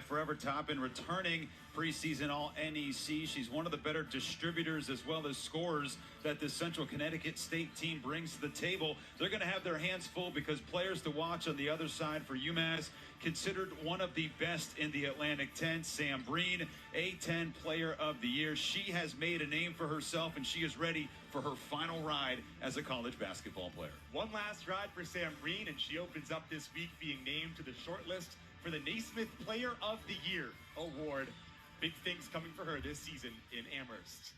Forever Toppin returning preseason All-NEC. She's one of the better distributors as well as scorers that the Central Connecticut State team brings to the table. They're going to have their hands full because players to watch on the other side for UMASS, considered one of the best in the Atlantic 10, Sam Bruen, A10 Player of the Year. She has made a name for herself, and she is ready for her final ride as a college basketball player. One last ride for Sam Bruen, and she opens up this week being named to the shortlist for the Naismith Player of the Year award. Big things coming for her this season in Amherst.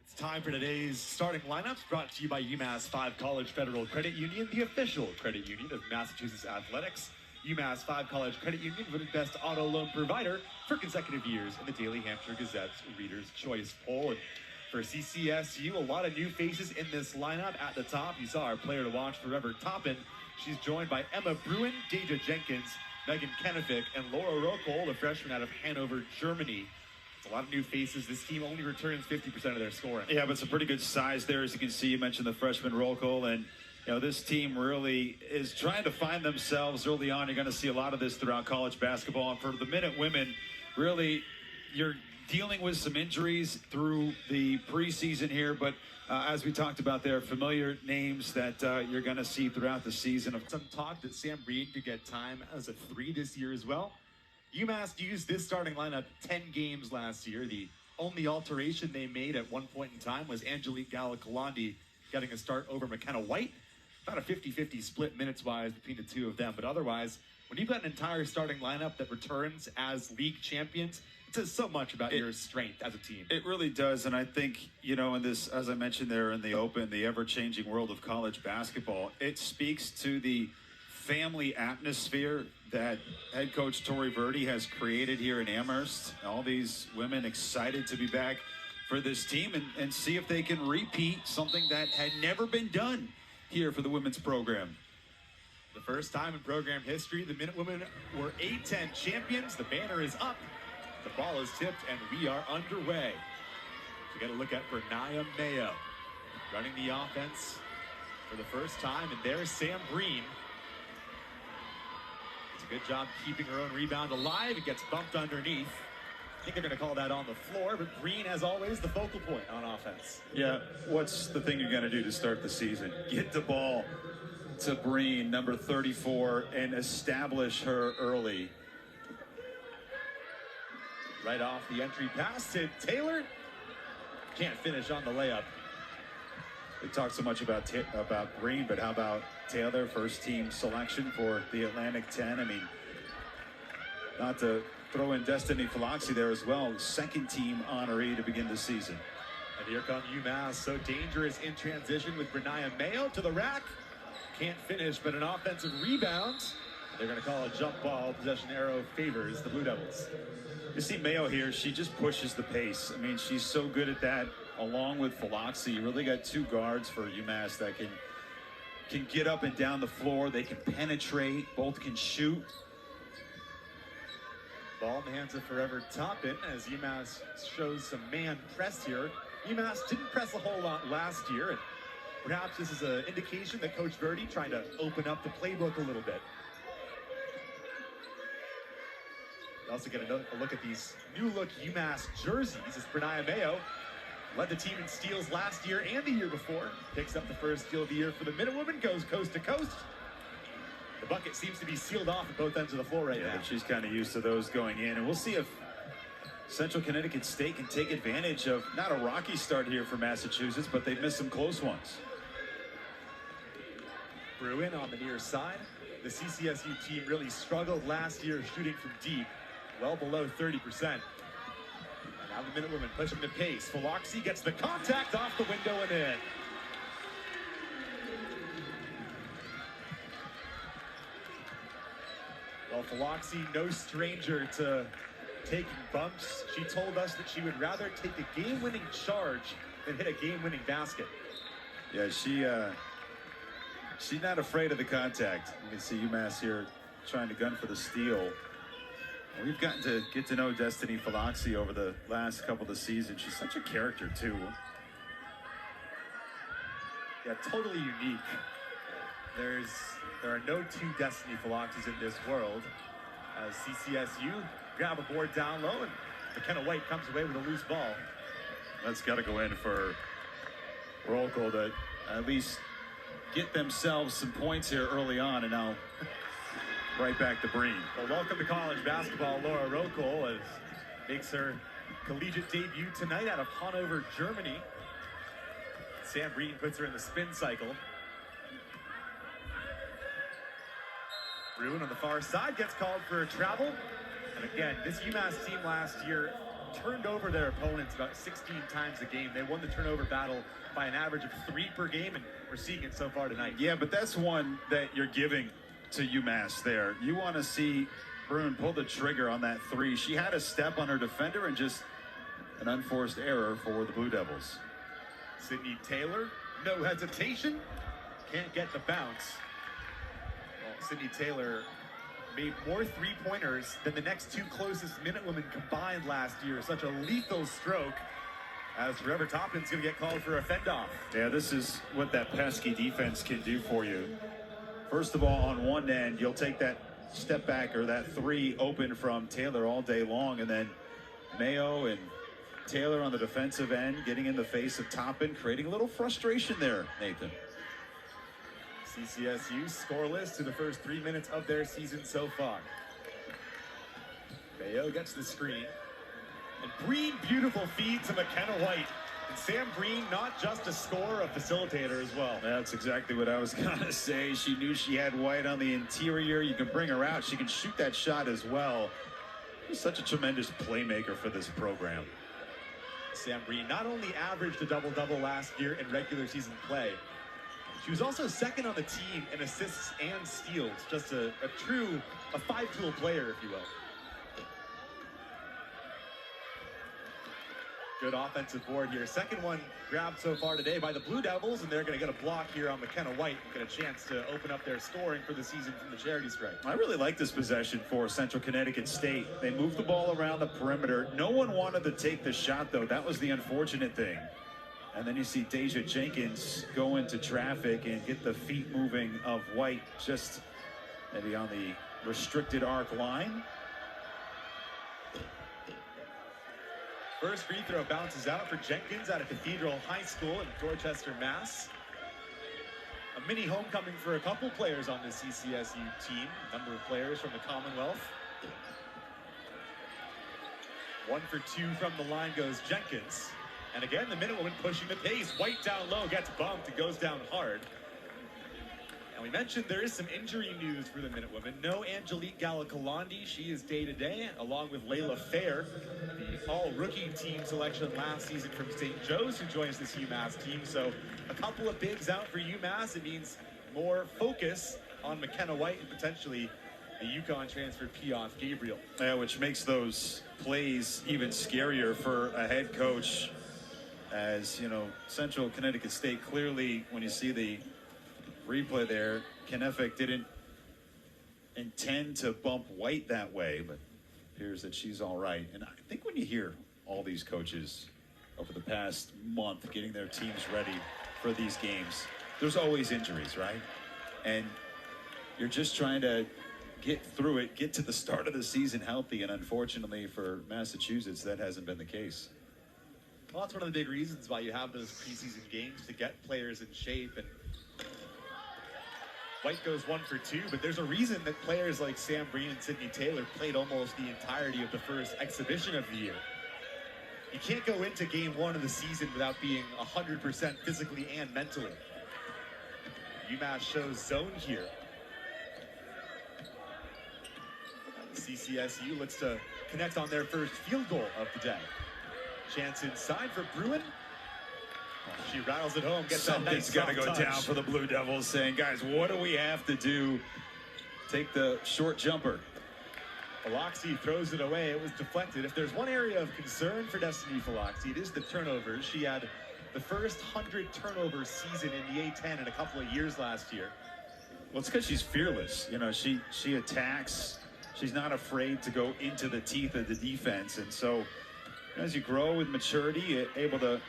It's time for today's starting lineups, brought to you by UMass 5 College Federal Credit Union, the official credit union of Massachusetts Athletics. UMass 5 College Credit Union voted best auto loan provider for consecutive years in the Daily Hampshire Gazette's Reader's Choice poll. And for CCSU, a lot of new faces in this lineup. At the top, you saw our player to watch, Forever Toppin. She's joined by Emma Bruen, Deja Jenkins, Megan Kennefic, and Laura Rokohl, a freshman out of Hanover, Germany. It's a lot of new faces. This team only returns 50% of their scoring. Yeah, but some pretty good size there. As you can see, you mentioned the freshman Rokohl, and this team really is trying to find themselves early on. You're going to see a lot of this throughout college basketball. And for the Minute Women, really, you're dealing with some injuries through the preseason here, but as we talked about, there are familiar names that you're going to see throughout the season. Some talk that Sam Bruen could get time as a 3 this year as well. UMass used this starting lineup 10 games last year. The only alteration they made at one point in time was Angelique Gallicolandi getting a start over McKenna White. About a 50-50 split minutes-wise between the two of them, but otherwise, when you've got an entire starting lineup that returns as league champions, it says so much about your strength as a team. It really does, and I think, in this, as I mentioned there in the open, the ever-changing world of college basketball, it speaks to the family atmosphere that head coach Tori Verdi has created here in Amherst. All these women excited to be back for this team and see if they can repeat something that had never been done here for the women's program. The first time in program history, the Minutewomen were A10 champions. The banner is up. The ball is tipped, and we are underway. We got to look at Bernaya Mayo running the offense for the first time, and there's Sam Bruen. It's a good job keeping her own rebound alive. It gets bumped underneath. I think they're going to call that on the floor, but Bruen, as always, the focal point on offense. Yeah, what's the thing you're going to do to start the season? Get the ball to Bruen, number 34, and establish her early. Right off the entry pass to Taylor. Can't finish on the layup. We talked so much about Bruen, but how about Taylor, first team selection for the Atlantic 10? I mean, not to throw in Destiny Philoxy there as well, second team honoree to begin the season. And here come UMass, so dangerous in transition with Bernaya Mayo to the rack. Can't finish, but an offensive rebound. They're going to call a jump ball. Possession arrow favors the Blue Devils. You see Mayo here, she just pushes the pace. I mean, she's so good at that, along with Philoxy. You really got two guards for UMass that can get up and down the floor. They can penetrate, both can shoot. Ball in the hands of Forever Toppin as UMass shows some man press here. UMass didn't press a whole lot last year, and perhaps this is an indication that Coach Verdi trying to open up the playbook a little bit. We also get a look at these new look UMass jerseys as Bernaya Mayo led the team in steals last year and the year before. Picks up the first steal of the year for the Minutewomen, goes coast to coast. The bucket seems to be sealed off at both ends of the floor right now. But she's kind of used to those going in, and we'll see if Central Connecticut State can take advantage of not a rocky start here for Massachusetts, but they've missed some close ones. Bruen on the near side. The CCSU team really struggled last year shooting from deep, well below 30%. And now the Minutewomen pushing the pace. Philoxy gets the contact off the window and in. Well, Philoxy, no stranger to taking bumps. She told us that she would rather take a game-winning charge than hit a game-winning basket. Yeah, she's not afraid of the contact. You can see UMass here trying to gun for the steal. We've gotten to get to know Destiny Philoxy over the last couple of seasons. She's such a character, too. Yeah, totally unique. There are no two Destiny Philoxes in this world. As CCSU grab a board down low, and McKenna White comes away with a loose ball. That's got to go in for roll call to at least get themselves some points here early on, and now right back to Breen. Well, welcome to college basketball, Laura Rokol, as makes her collegiate debut tonight out of Hanover, Germany. Sam Breen puts her in the spin cycle. Bruen on the far side gets called for a travel. And again, this UMass team last year turned over their opponents about 16 times a game. They won the turnover battle by an average of 3 per game, and we're seeing it so far tonight. Yeah, but that's one that you're giving to UMass there. You want to see Bruen pull the trigger on that 3. She had a step on her defender and just an unforced error for the Blue Devils. Sydney Taylor, no hesitation, can't get the bounce. Well, Sydney Taylor made more 3-pointers than the next 2 closest Minutewomen combined last year. Such a lethal stroke, as Trevor Toppin's going to get called for a fend-off. Yeah, this is what that pesky defense can do for you. First of all, on one end, you'll take that step back or that 3 open from Taylor all day long, and then Mayo and Taylor on the defensive end getting in the face of Toppin, creating a little frustration there, Nathan. CCSU scoreless to the first 3 minutes of their season so far. Mayo gets the screen. And Breen, beautiful feed to McKenna White. And Sam Breen, not just a scorer, a facilitator as well. That's exactly what I was going to say. She knew she had White on the interior. You can bring her out. She can shoot that shot as well. She's such a tremendous playmaker for this program. Sam Breen not only averaged a double-double last year in regular season play, she was also second on the team in assists and steals. Just a true 5-tool player, if you will. Good offensive board here. Second one grabbed so far today by the Blue Devils, and they're going to get a block here on McKenna White and get a chance to open up their scoring for the season from the charity stripe. I really like this possession for Central Connecticut State. They moved the ball around the perimeter. No one wanted to take the shot, though. That was the unfortunate thing. And then you see Deja Jenkins go into traffic and get the feet moving of White just maybe on the restricted arc line. First free throw bounces out for Jenkins out of Cathedral High School in Dorchester, Mass. A mini homecoming for a couple players on this CCSU team. A number of players from the Commonwealth. 1 for 2 from the line goes Jenkins. And again, the Minutewoman pushing the pace. White down low, gets bumped, and goes down hard. And we mentioned there is some injury news for the Minutewomen. No Angelique Gallicolandi. She is day-to-day, along with Layla Fair, the all-rookie team selection last season from St. Joe's, who joins this UMass team. So a couple of bigs out for UMass. It means more focus on McKenna White and potentially the UConn transfer Piaf Gabriel. Yeah, which makes those plays even scarier for a head coach. As, you know, Central Connecticut State clearly, when you see the replay there, Knefek didn't intend to bump White that way, but appears that she's all right. And I think when you hear all these coaches over the past month getting their teams ready for these games, there's always injuries, right? And you're just trying to get through it, get to the start of the season healthy, and unfortunately for Massachusetts, that hasn't been the case. Well, that's one of the big reasons why you have those preseason games, to get players in shape. And White goes 1 for 2, but there's a reason that players like Sam Breen and Sydney Taylor played almost the entirety of the first exhibition of the year. You can't go into game 1 of the season without being 100% physically and mentally. UMass shows zone here. CCSU looks to connect on their first field goal of the day. Chance inside for Bruen. She rattles it home, gets that nice got to go touch down for the Blue Devils, saying, guys, what do we have to do? Take the short jumper. Philoxy throws it away. It was deflected. If there's one area of concern for Destiny Philoxy, it is the turnovers. She had the first 100 turnover season in the A10 in a couple of years last year. Well, it's because she's fearless. You know, she attacks. She's not afraid to go into the teeth of the defense. And so as you grow with maturity, you're able to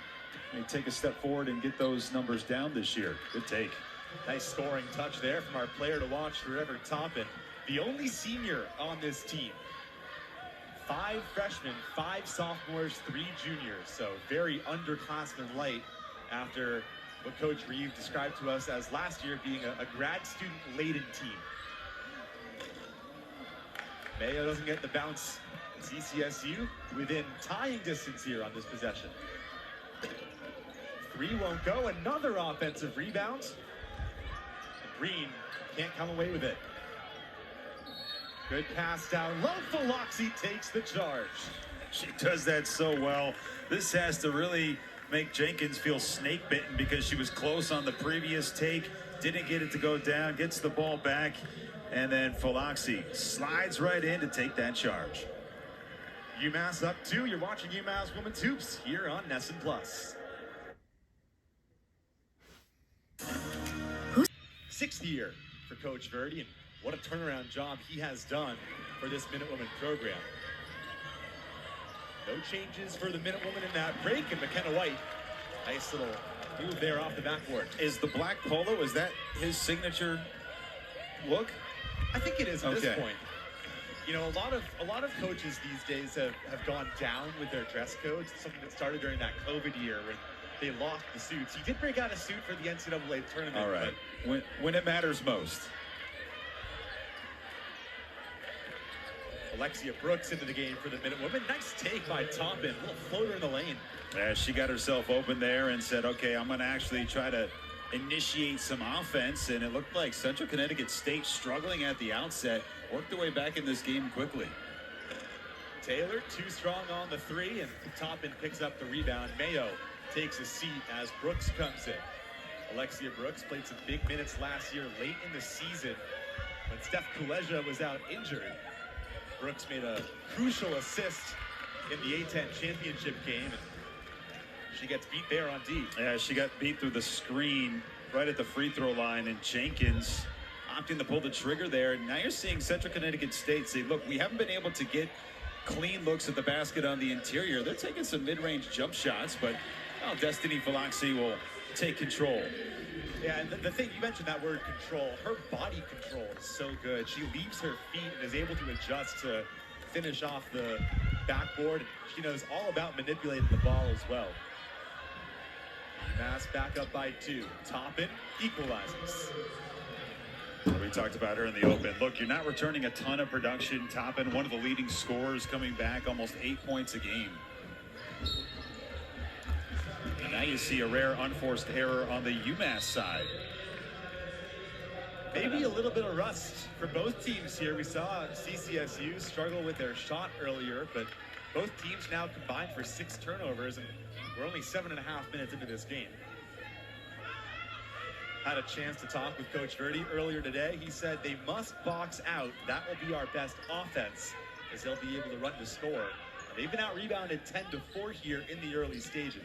take a step forward and get those numbers down this year. Good take. Nice scoring touch there from our player to watch, Trevor Toppin. The only senior on this team. 5 freshmen, 5 sophomores, 3 juniors. So very underclassmen light after what Coach Reeve described to us as last year being a grad student laden team. Mayo doesn't get the bounce. CCSU within tying distance here on this possession. 3 won't go. Another offensive rebound. Green can't come away with it. Good pass down low. Philoxy takes the charge. She does that so well. This has to really make Jenkins feel snake bitten because she was close on the previous take, didn't get it to go down, gets the ball back, and then Philoxy slides right in to take that charge. UMass up 2. You're watching UMass Women's Hoops here on Nesson Plus. 6th year for Coach Verdi, and what a turnaround job he has done for this Minutewomen program. No changes for the Minutewomen in that break, and McKenna White, nice little move there off the backboard. Is the black polo, is that his signature look? I think it is at this point. You know, a lot of coaches these days have gone down with their dress codes, something that started during that COVID year when they lost the suits. He did break out a suit for the NCAA tournament. All right, when it matters most. Alexia Brooks into the game for the Minutewomen. Nice take by Toppin. A little floater in the lane. Yeah, she got herself open there and said, okay, I'm going to actually try to initiate some offense. And it looked like Central Connecticut State struggling at the outset, worked their way back in this game quickly. Taylor, too strong on the 3, and Toppin picks up the rebound. Mayo takes a seat as Brooks comes in. Alexia Brooks played some big minutes last year late in the season when Steph Kuleja was out injured. Brooks made a crucial assist in the A-10 championship game, and she gets beat there on D. Yeah, she got beat through the screen right at the free throw line, and Jenkins opting to pull the trigger there. Now you're seeing Central Connecticut State say, look, we haven't been able to get clean looks at the basket on the interior. They're taking some mid-range jump shots, but Destiny Philoxy will take control. Yeah, and the thing, you mentioned that word control. Her body control is so good. She leaves her feet and is able to adjust to finish off the backboard. She knows all about manipulating the ball as well. UMass back up by 2. Toppin equalizes. We talked about her in the open. Look, you're not returning a ton of production. Toppin, one of the leading scorers, coming back almost 8 points a game. And now you see a rare unforced error on the UMass side. Maybe a little bit of rust for both teams here. We saw CCSU struggle with their shot earlier, but both teams now combined for 6 turnovers, and we're only 7.5 minutes into this game. Had a chance to talk with Coach Verdi earlier today. He said they must box out. That will be our best offense, as they'll be able to run the score. They've been out-rebounded 10-4 here in the early stages.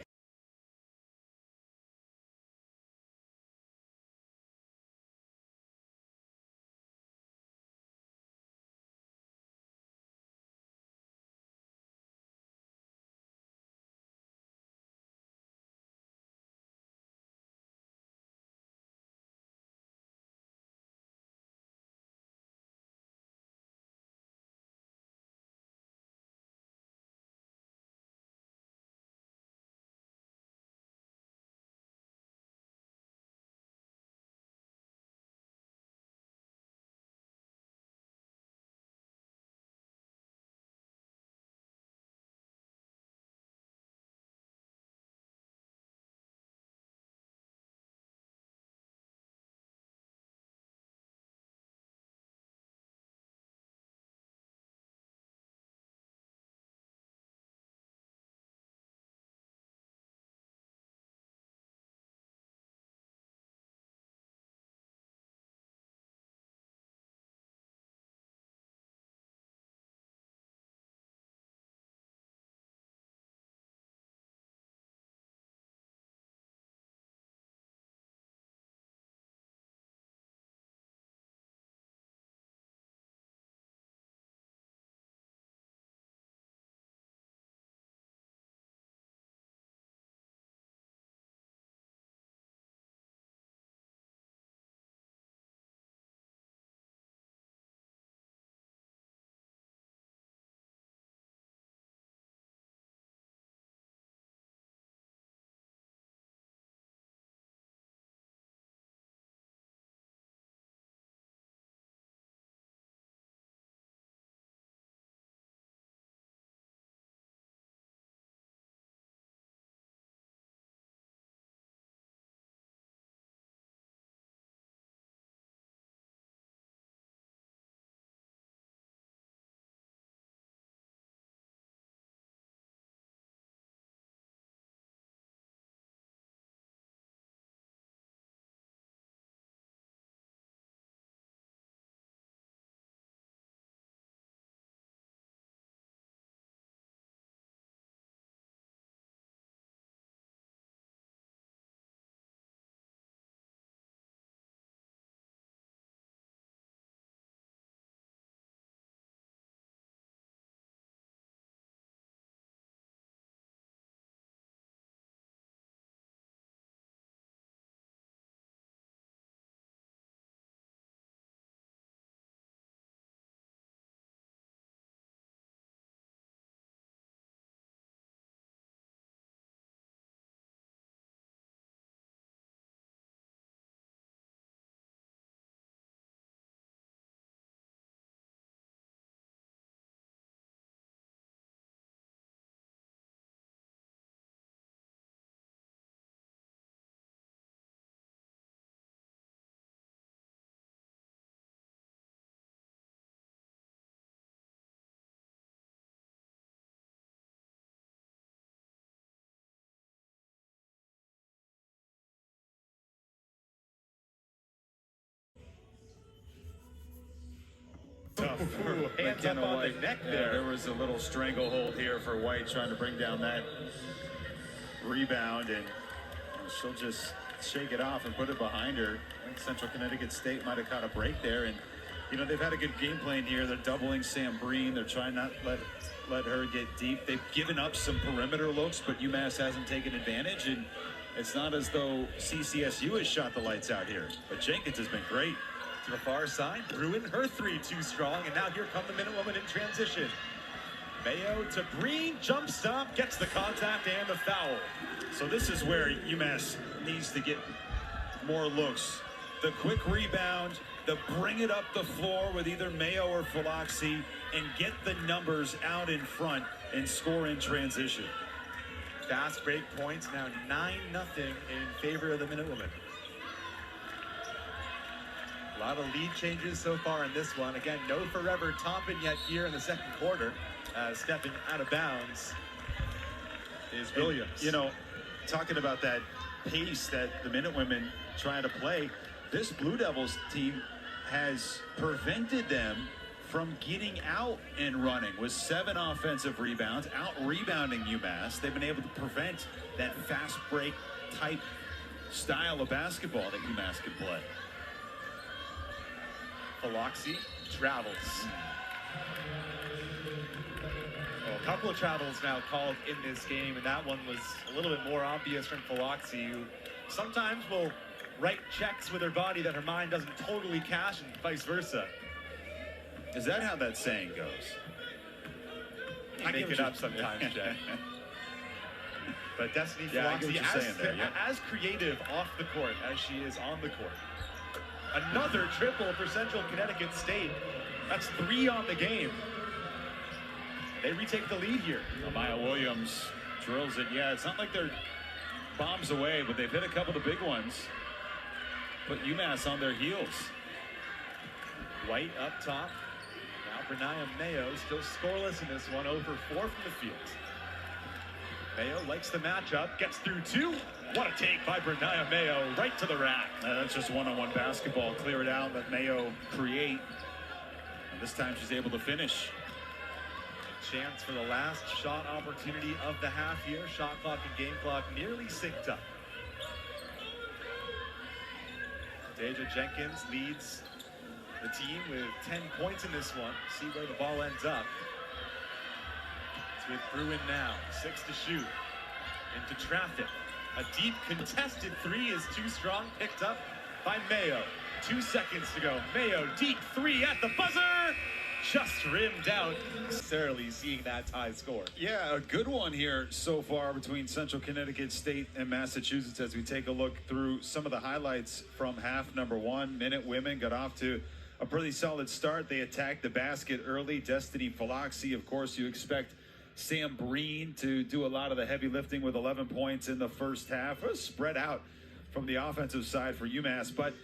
Hands up on the neck there. There was a little stranglehold here for White trying to bring down that rebound, and she'll just shake it off and put it behind her. I think Central Connecticut State might have caught a break there, and you know, they've had a good game plan here. They're doubling Sam Breen. They're trying not to let her get deep. They've given up some perimeter looks, but UMass hasn't taken advantage, and it's not as though CCSU has shot the lights out here. But Jenkins has been great. To the far side, Bruen, her three too strong, and now here come the Minutewomen in transition. Mayo to Breen, jump stop, gets the contact and the foul. So this is where UMass needs to get more looks. The quick rebound, the bring it up the floor with either Mayo or Philoxy, and get the numbers out in front and score in transition. Fast break points, now 9-0 in favor of the Minutewomen. A lot of lead changes so far in this one. Again, no Forever Toppin yet here in the second quarter. Stepping out of bounds is Williams. And, you know, talking about that pace that the Minutewomen try to play, this Blue Devils team has prevented them from getting out and running with 7 offensive rebounds, out-rebounding UMass. They've been able to prevent that fast break type style of basketball that UMass can play. Philoxy travels. Well, a couple of travels now called in this game, and that one was a little bit more obvious from Philoxy, who sometimes will write checks with her body that her mind doesn't totally cash, and vice versa. Is that how that saying goes? I make it up sometimes, Jay. But Destiny Philoxy, as creative off the court as she is on the court. Another triple for Central Connecticut State. That's 3 on the game. They retake the lead here. Amaya Williams drills it. Yeah, it's not like they're bombs away, but they've hit a couple of the big ones. Put UMass on their heels. White up top. Now Brenia Mayo still scoreless in this one, 0 for 4 from the field. Mayo likes the matchup, gets through 2. What a take by Brenia Mayo, right to the rack. That's just one-on-one basketball. Clear it out, let Mayo create. And this time she's able to finish. Chance for the last shot opportunity of the half here. Shot clock and game clock nearly synced up. Deja Jenkins leads the team with 10 points in this one. See where the ball ends up. It's with Bruen now, 6 to shoot. Into traffic. A deep contested 3 is too strong, picked up by Mayo. 2 seconds to go. Mayo, deep 3 at the buzzer. Just rimmed out. Necessarily seeing that tie score. Yeah, a good one here so far between Central Connecticut State and Massachusetts as we take a look through some of the highlights from half number 1. Minutewomen got off to a pretty solid start. They attacked the basket early. Destiny Philoxy, of course, you expect Sam Breen to do a lot of the heavy lifting with 11 points in the first half. It was spread out from the offensive side for UMass, but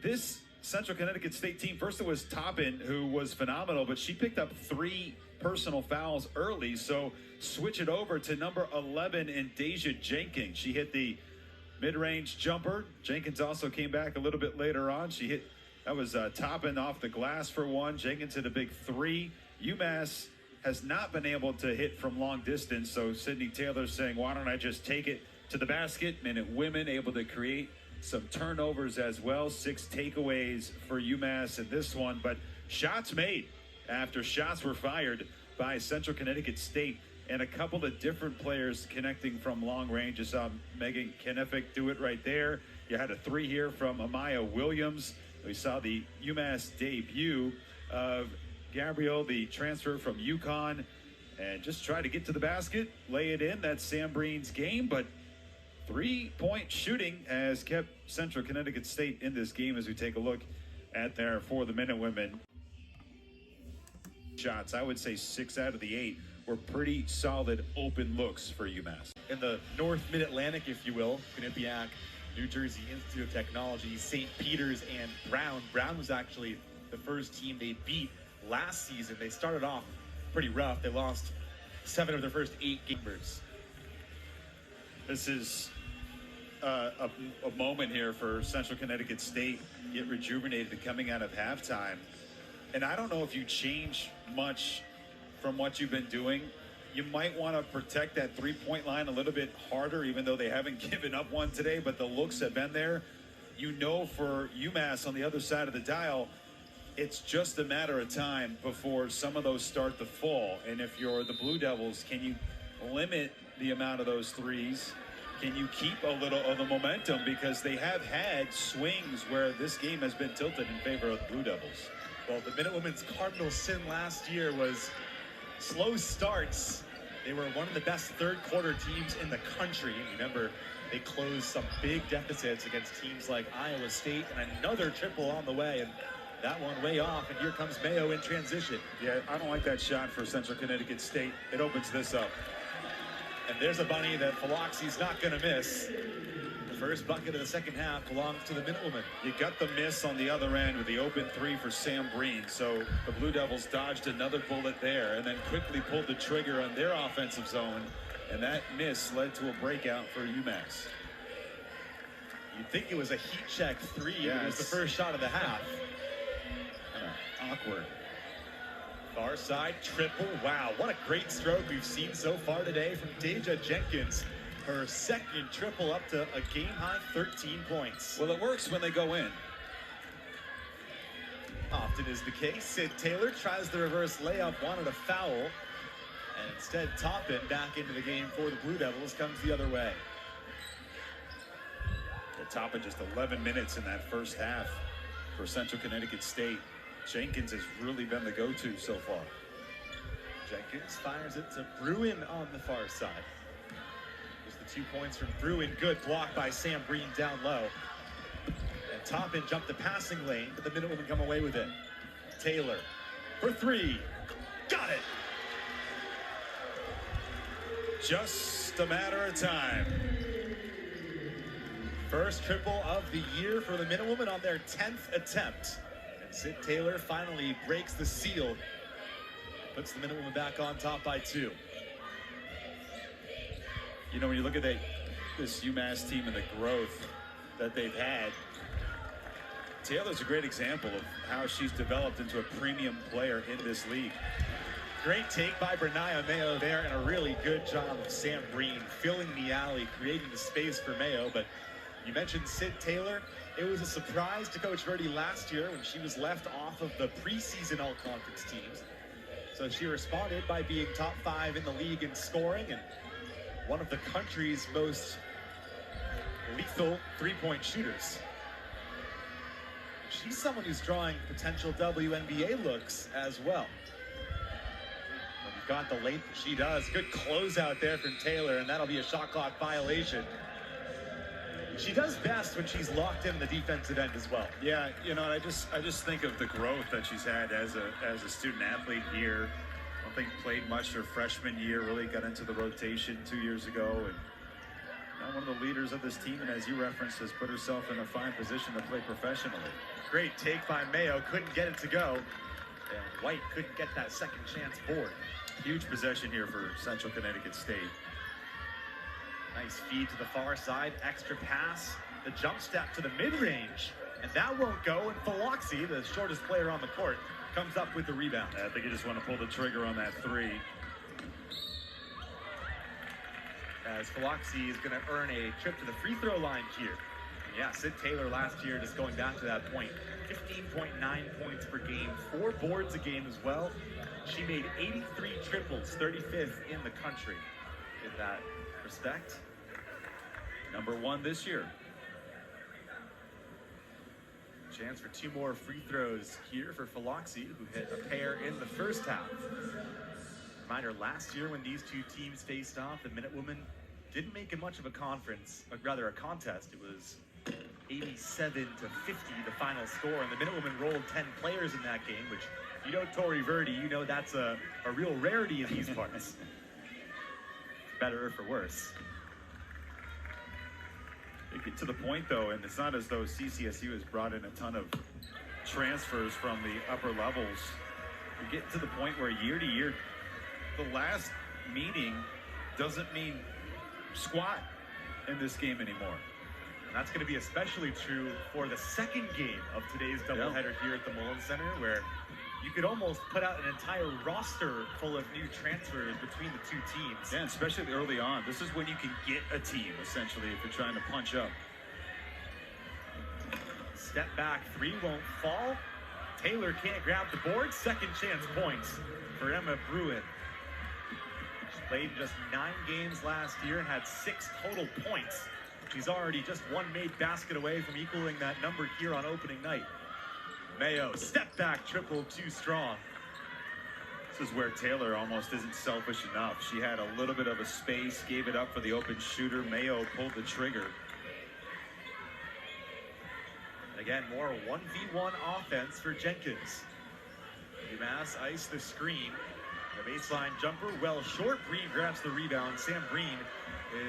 this Central Connecticut State team, first it was Toppin, who was phenomenal, but she picked up 3 personal fouls early, so switch it over to number 11 in Deja Jenkins. She hit the mid-range jumper. Jenkins also came back a little bit later on. She hit, that was Toppin off the glass for 1. Jenkins hit a big 3. UMass has not been able to hit from long distance, so Sydney Taylor's saying, why don't I just take it to the basket? Minutewomen able to create some turnovers as well. 6 takeaways for UMass in this one, but shots made after shots were fired by Central Connecticut State, and a couple of different players connecting from long range. You saw Megan Kenefick do it right there. You had a 3 here from Amaya Williams. We saw the UMass debut of Gabriel, the transfer from UConn, and just try to get to the basket, lay it in. That's Sam Breen's game, but 3-point shooting has kept Central Connecticut State in this game as we take a look at there for the Minutewomen. Shots, I would say 6 out of the 8 were pretty solid open looks for UMass. In the North Mid-Atlantic, if you will, Quinnipiac, New Jersey Institute of Technology, St. Peter's, and Brown. Brown was actually the first team they beat last season. They started off pretty rough. They lost 7 of their first 8 games. This is a moment here for Central Connecticut State, get rejuvenated coming out of halftime. And I don't know if you change much from what you've been doing. You might want to protect that three-point line a little bit harder, even though they haven't given up one today, but the looks have been there. You know, for UMass on the other side of the dial, it's just a matter of time before some of those start to fall. And if you're the Blue Devils, can you limit the amount of those threes? Can you keep a little of the momentum? Because they have had swings where this game has been tilted in favor of the Blue Devils. Well, the Minute Women's cardinal sin last year was slow starts. They were one of the best third-quarter teams in the country. Remember, they closed some big deficits against teams like Iowa State, and another triple on the way, and that one way off, and here comes Mayo in transition. Yeah, I don't like that shot for Central Connecticut State. It opens this up. And there's a bunny that Philoxy's not going to miss. The first bucket of the second half belongs to the Minutewoman. You got the miss on the other end with the open three for Sam Breen. So the Blue Devils dodged another bullet there and then quickly pulled the trigger on their offensive zone. And that miss led to a breakout for UMass. You'd think it was a heat check three. Yes. It was the first shot of the half. Awkward. Far side triple. Wow, what a great stroke we've seen so far today from Deja Jenkins. Her second triple up to a game-high 13 points. Well, it works when they go in. Often is the case. Sid Taylor tries the reverse layup, wanted a foul, and instead Toppin back into the game for the Blue Devils comes the other way. The Toppin just 11 minutes in that first half for Central Connecticut State. Jenkins has really been the go-to so far. Jenkins fires it to Bruen on the far side. There's the 2 points from Bruen. Good block by Sam Breen down low. And Toppin jumped the passing lane, but the Minutewomen come away with it. Taylor for three. Got it! Just a matter of time. First triple of the year for the Minutewomen on their 10th attempt. And Sid Taylor finally breaks the seal. Puts the Minutewomen back on top by 2. You know, when you look at this UMass team and the growth that they've had, Taylor's a great example of how she's developed into a premium player in this league. Great take by Bernaya Mayo there, and a really good job of Sam Breen filling the alley, creating the space for Mayo. But you mentioned Sid Taylor. It was a surprise to Coach Verdi last year when she was left off of the preseason all-conference teams. So she responded by being top 5 in the league in scoring and one of the country's most lethal three-point shooters. She's someone who's drawing potential WNBA looks as well. But you've got the length that she does. Good closeout there from Taylor, and that'll be a shot clock violation. She does best when she's locked in the defensive end as well. Yeah, you know, I just think of the growth that she's had as a student athlete here. I don't think played much her freshman year, really got into the rotation 2 years ago, and now one of the leaders of this team, and as you referenced, has put herself in a fine position to play professionally. Great take by Mayo, couldn't get it to go, and White couldn't get that second chance board. Huge possession here for Central Connecticut State. Nice feed to the far side, extra pass, the jump step to the mid-range, and that won't go, and Philoxy, the shortest player on the court, comes up with the rebound. I think you just want to pull the trigger on that three. As Philoxy is going to earn a trip to the free throw line here. And yeah, Sid Taylor last year, just going back to that point, 15.9 points per game, 4 boards a game as well. She made 83 triples, 35th in the country in that respect. Number 1 this year. Chance for 2 more free throws here for Philoxy, who hit a pair in the first half. Reminder, last year when these two teams faced off, the Minutewomen didn't make it much of a conference, or rather a contest. It was 87-50, the final score, and the Minutewomen rolled 10 players in that game, which, if you know Tori Verdi, you know that's a real rarity in these parts. Better or for worse. They get to the point, though, and it's not as though CCSU has brought in a ton of transfers from the upper levels. You get to the point where year to year, the last meeting doesn't mean squat in this game anymore. And that's going to be especially true for the second game of today's doubleheader here at the Mullen Center, where you could almost put out an entire roster full of new transfers between the two teams. Yeah, especially early on. This is when you can get a team, essentially, if you're trying to punch up. Step back three won't fall. Taylor can't grab the board. Second chance points for Emma Bruen. She played just 9 games last year and had 6 total points. She's already just one made basket away from equaling that number here on opening night. Mayo, step back triple, too strong. This is where Taylor almost isn't selfish enough. She had a little bit of a space, gave it up for the open shooter. Mayo pulled the trigger. Again, more 1v1 offense for Jenkins. UMass ice the screen. The baseline jumper well short. Breen grabs the rebound. Sam Breen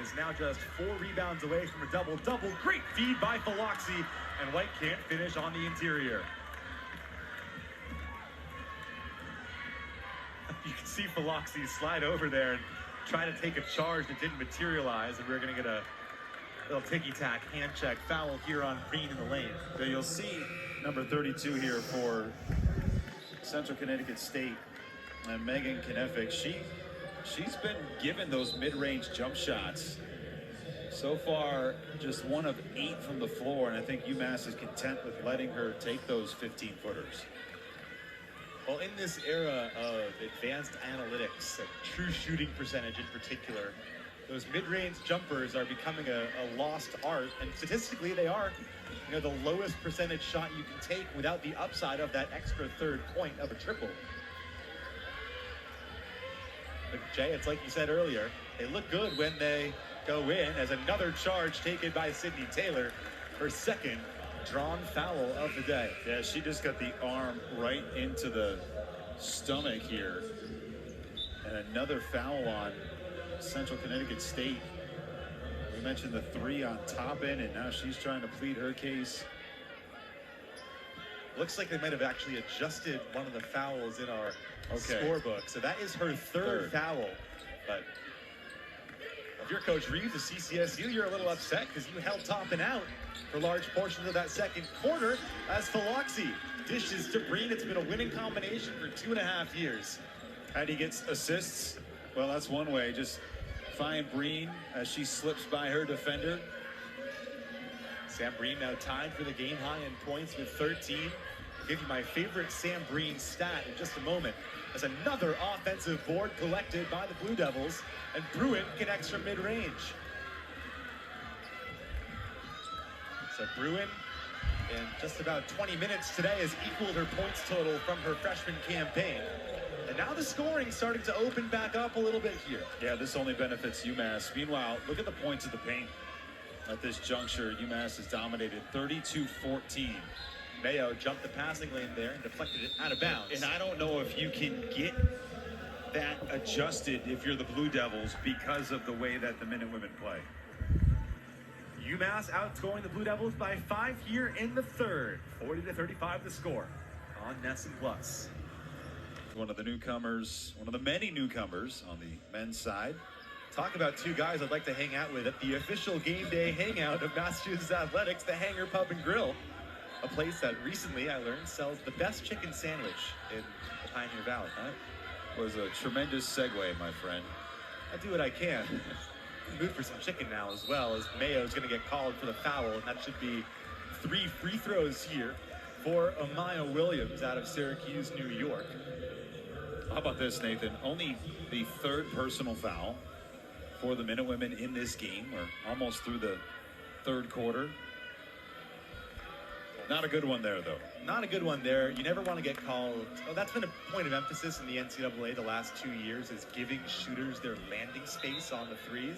is now just 4 rebounds away from a double-double. Great feed by Philoxy, and White can't finish on the interior. You can see Philoxy slide over there and try to take a charge that didn't materialize, and we're going to get a little ticky-tack hand check foul here on Breen in the lane. So you'll see number 32 here for Central Connecticut State, and Megan Knefik. She's been given those mid-range jump shots. So far, just 1 of 8 from the floor, and I think UMass is content with letting her take those 15-footers. Well, in this era of advanced analytics, true shooting percentage in particular, those mid-range jumpers are becoming a lost art, and statistically they are, the lowest percentage shot you can take without the upside of that extra third point of a triple. But Jay, it's like you said earlier, they look good when they go in, as another charge taken by Sydney Taylor, her second drawn foul of the day. Yeah, she just got the arm right into the stomach here. And another foul on Central Connecticut State. We mentioned the 3 on top end, and now she's trying to plead her case. Looks like they might have actually adjusted one of the fouls in our scorebook. So that is her third foul. But if you're Coach Reeves of CCSU, you're a little upset because you held top and out for large portions of that second quarter as Philoxy dishes to Breen. It's been a winning combination for 2.5 years. How he gets assists? Well, that's one way. Just find Breen as she slips by her defender. Sam Breen now tied for the game high in points with 13. I'll give you my favorite Sam Breen stat in just a moment, as another offensive board collected by the Blue Devils, and Bruen connects from mid-range. So Bruen, in just about 20 minutes today, has equaled her points total from her freshman campaign. And now the scoring's starting to open back up a little bit here. Yeah, this only benefits UMass. Meanwhile, look at the points of the paint. At this juncture, UMass has dominated 32-14. Mayo jumped the passing lane there and deflected it out of bounds. And I don't know if you can get that adjusted if you're the Blue Devils because of the way that the men and women play. UMass outscoring the Blue Devils by 5 here in the third. 40-35 the score on Nesson Plus. One of the newcomers, one of the many newcomers on the men's side. Talk about 2 guys I'd like to hang out with at the official game day hangout of Massachusetts Athletics, the Hangar Pub and Grill. A place that recently, I learned, sells the best chicken sandwich in the Pioneer Valley. That was a tremendous segue, my friend. I do what I can. Mood for some chicken now as well, as Mayo's going to get called for the foul, and that should be 3 free throws here for Amaya Williams out of Syracuse, New York. How about this, Nathan? Only the 3rd personal foul for the men and women in this game. We're almost through the 3rd quarter. Not a good one there, though. Not a good one there. You never want to get called. Oh, that's been a point of emphasis in the NCAA the last 2 years, is giving shooters their landing space on the threes,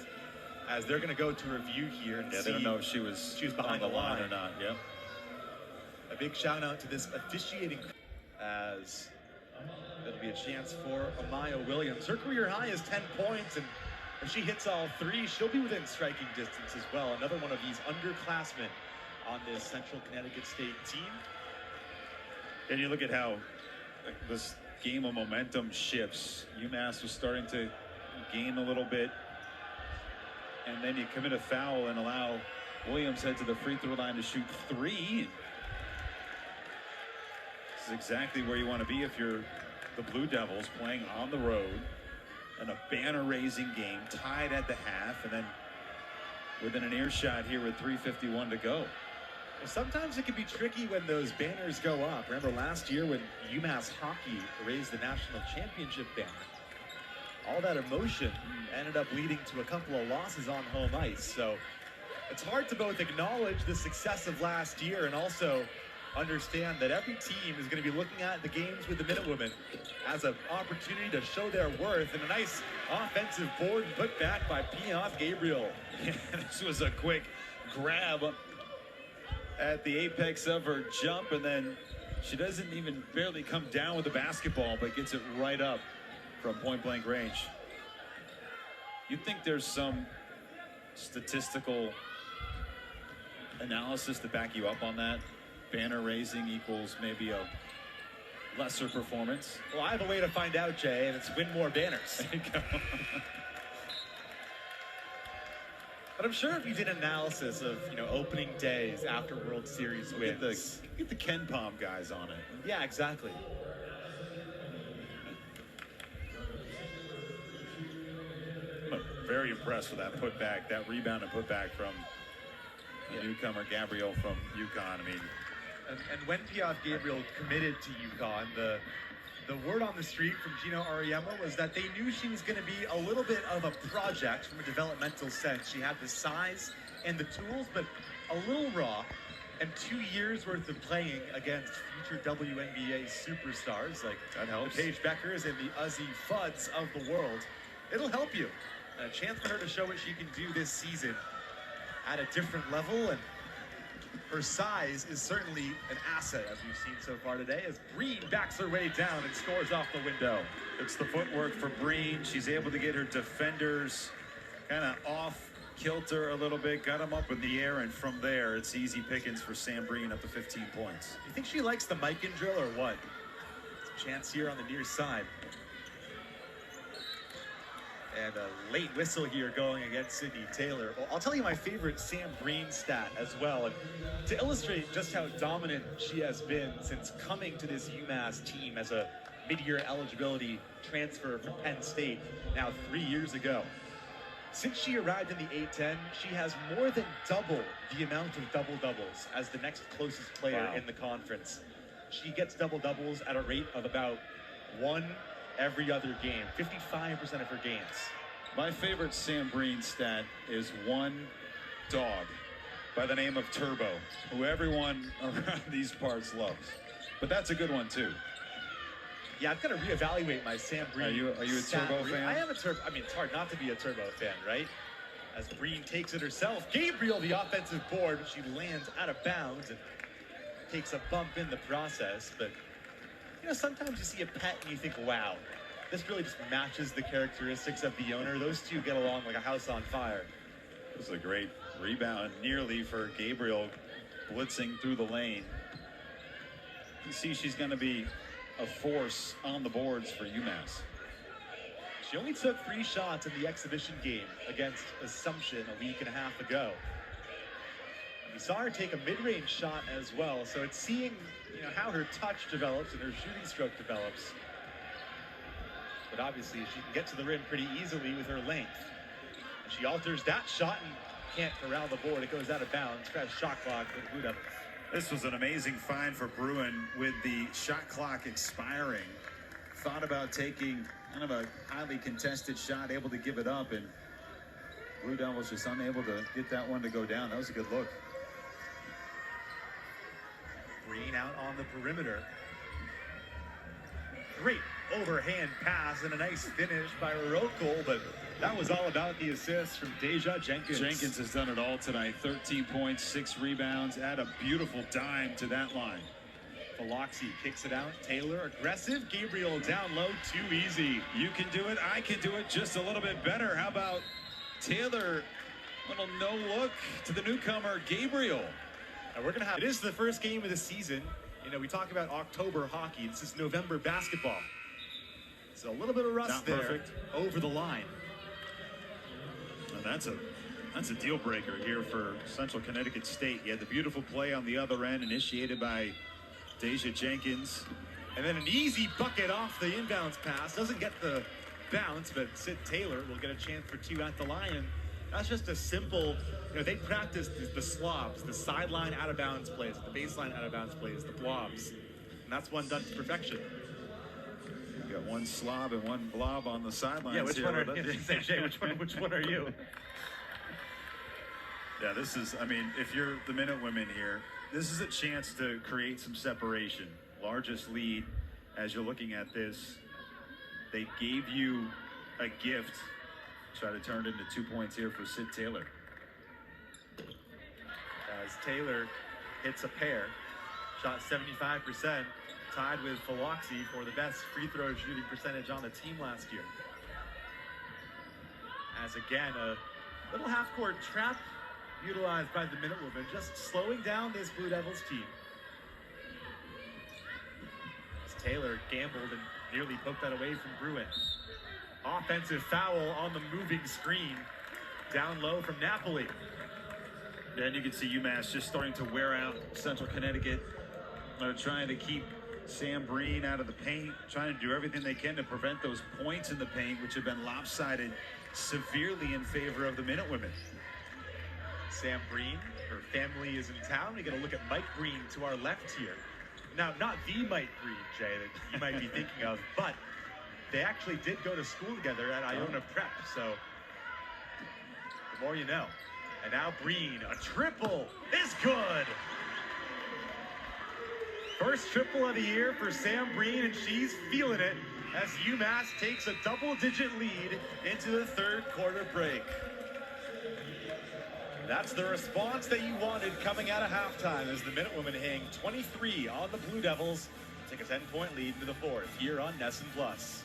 as they're going to go to review here and see. They don't know if she was behind the line or not. Yep. A big shout out to this officiating, as it'll be a chance for Amaya Williams. Her career high is 10 points, and if she hits all 3, she'll be within striking distance as well. Another one of these underclassmen on this Central Connecticut State team. And you look at how this game of momentum shifts. UMass was starting to gain a little bit, and then you commit a foul and allow Williams head to the free throw line to shoot 3. This is exactly where you want to be if you're the Blue Devils playing on the road in a banner-raising game, tied at the half, and then within an earshot here with 3:51 to go. Well, sometimes it can be tricky when those banners go up. Remember last year when UMass hockey raised the national championship banner? All that emotion ended up leading to a couple of losses on home ice. So it's hard to both acknowledge the success of last year and also understand that every team is going to be looking at the games with the Minutewomen as an opportunity to show their worth, and a nice offensive board put back by Piaf Gabriel. Yeah, this was a quick grab at the apex of her jump, and then she doesn't even barely come down with the basketball, but gets it right up from point-blank range. You'd think there's some statistical analysis to back you up on that. Banner raising equals maybe a lesser performance. Well, I have a way to find out, Jay, and it's win more banners. There you go. But I'm sure if you did an analysis of, opening days after World Series wins. Get the Ken Palm guys on it. Yeah, exactly. I'm very impressed with that putback, that rebound and putback from the newcomer Gabrielle from UConn. I mean, and when Piaf Gabriel committed to UConn, the word on the street from Gino Ariema was that they knew she was going to be a little bit of a project from a developmental sense. She had the size and the tools, but a little raw. And 2 years worth of playing against future WNBA superstars like the Paige Beckers and the Uzi Fudds of the world. It'll help you. A chance for her to show what she can do this season at a different level, and her size is certainly an asset, as we've seen so far today, as Breen backs her way down and scores off the window. It's the footwork for Breen. She's able to get her defenders kind of off kilter a little bit, got them up in the air, and from there, it's easy pickings for Sam Breen up to 15 points. You think she likes the mic and drill or what? Some chance here on the near side. And a late whistle here going against Sydney Taylor. Well, I'll tell you my favorite Sam Breen stat as well. And to illustrate just how dominant she has been since coming to this UMass team as a mid-year eligibility transfer from Penn State now 3 years ago. Since she arrived in the A-10, she has more than double the amount of double-doubles as the next closest player in the conference. She gets double-doubles at a rate of about 1 every other game, 55% of her games. My favorite Sam Breen stat is one dog by the name of Turbo, who everyone around these parts loves. But that's a good one too. Yeah, I've got to reevaluate my Sam Breen. Are you a Turbo fan? I am a Turbo. I mean, it's hard not to be a Turbo fan, right? As Breen takes it herself, Gabriel the offensive board, but she lands out of bounds and takes a bump in the process. But sometimes you see a pet and you think, wow, this really just matches the characteristics of the owner. Those two get along like a house on fire. This is a great rebound nearly for Gabriel, blitzing through the lane. You see she's going to be a force on the boards for UMass. She only took 3 shots in the exhibition game against Assumption a week and a half ago. We saw her take a mid-range shot as well, so it's seeing how her touch develops and her shooting stroke develops. But obviously she can get to the rim pretty easily with her length. And she alters that shot and can't corral the board. It goes out of bounds. Fresh shot clock for the Blue Devils. This was an amazing find for Bruen with the shot clock expiring. Thought about taking kind of a highly contested shot, able to give it up, and Blue Devils just unable to get that one to go down. That was a good look. Breen out on the perimeter. Great overhand pass and a nice finish by Rokel, but that was all about the assist from Deja Jenkins. Jenkins has done it all tonight. 13 points, 6 rebounds, add a beautiful dime to that line. Biloxi kicks it out. Taylor aggressive. Gabriel down low, too easy. You can do it. I can do it just a little bit better. How about Taylor? Little no look to the newcomer, Gabriel. And we're going to have, it is the first game of the season. We talk about October hockey. This is November basketball. So a little bit of rust Not there. Perfect. Over the line. And that's a deal breaker here for Central Connecticut State. You had the beautiful play on the other end, initiated by Deja Jenkins. And then an easy bucket off the inbounds pass. Doesn't get the bounce, but Sid Taylor will get a chance for two at the line. And that's just a simple, they practice the slobs, the sideline out of bounds plays, the baseline out of bounds plays, the blobs. And that's one done to perfection. We've got one slob and one blob on the sidelines. Yeah, which one are you? Say, Jay, which one are you? Yeah, this is, if you're the Minutewomen here, this is a chance to create some separation. Largest lead as you're looking at this. They gave you a gift. Try to turn it into 2 points here for Sid Taylor. As Taylor hits a pair, shot 75%, tied with Philoxy for the best free throw shooting percentage on the team last year. As again, a little half-court trap utilized by the Minutewomen, just slowing down this Blue Devils team. As Taylor gambled and nearly poked that away from Bruen. Offensive foul on the moving screen. Down low from Napoli. And you can see UMass just starting to wear out Central Connecticut. They're trying to keep Sam Breen out of the paint, trying to do everything they can to prevent those points in the paint, which have been lopsided severely in favor of the Minutewomen. Sam Breen, her family is in town. We got to look at Mike Breen to our left here. Now, not the Mike Breen, Jay, that you might be thinking of, but they actually did go to school together at Iona Prep, so the more you know. And now Breen, a triple is good. First triple of the year for Sam Breen, and she's feeling it as UMass takes a double-digit lead into the third quarter break. That's the response that you wanted coming out of halftime as the Minutewomen hang 23 on the Blue Devils. Take a 10-point lead into the fourth here on NESN Plus.